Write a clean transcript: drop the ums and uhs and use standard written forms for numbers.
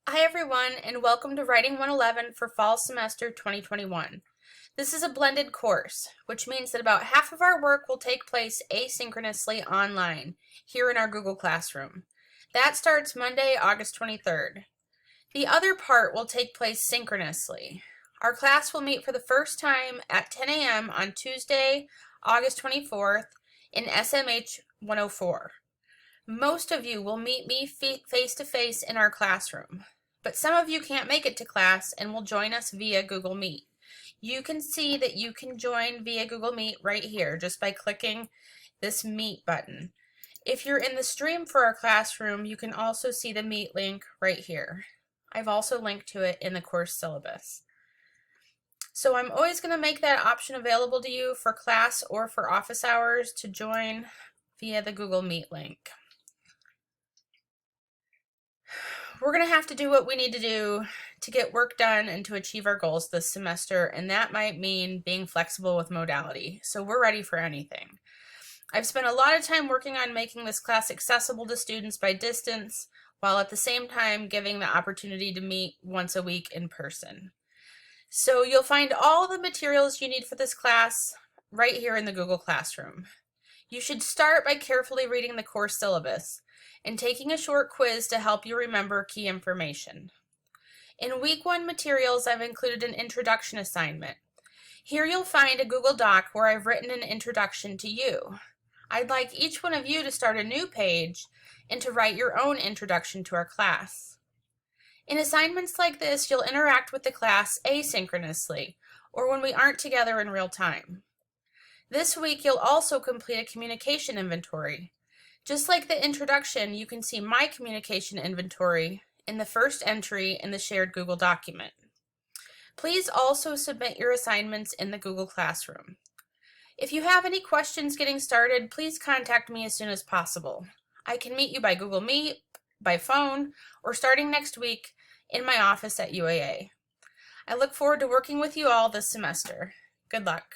Hi everyone, and welcome to Writing 111 for Fall Semester 2021. This is a blended course, which means that about half of our work will take place asynchronously online, here in our Google Classroom. That starts Monday, August 23rd. The other part will take place synchronously. Our class will meet for the first time at 10 a.m. on Tuesday, August 24th in SMH 104. Most of you will meet me face-to-face in our classroom, but some of you can't make it to class and will join us via Google Meet. You can see that you can join via Google Meet right here just by clicking this Meet button. If you're in the stream for our classroom, you can also see the Meet link right here. I've also linked to it in the course syllabus. So I'm always going to make that option available to you for class or for office hours to join via the Google Meet link. We're going to have to do what we need to do to get work done and to achieve our goals this semester, and that might mean being flexible with modality. So we're ready for anything. I've spent a lot of time working on making this class accessible to students by distance, while at the same time giving the opportunity to meet once a week in person. So you'll find all the materials you need for this class right here in the Google Classroom. You should start by carefully reading the course syllabus and taking a short quiz to help you remember key information. In Week 1 materials, I've included an introduction assignment. Here you'll find a Google Doc where I've written an introduction to you. I'd like each one of you to start a new page and to write your own introduction to our class. In assignments like this, you'll interact with the class asynchronously, or when we aren't together in real time. This week, you'll also complete a communication inventory. Just like the introduction, you can see my communication inventory in the first entry in the shared Google document. Please also submit your assignments in the Google Classroom. If you have any questions getting started, please contact me as soon as possible. I can meet you by Google Meet, by phone, or starting next week in my office at UAA. I look forward to working with you all this semester. Good luck.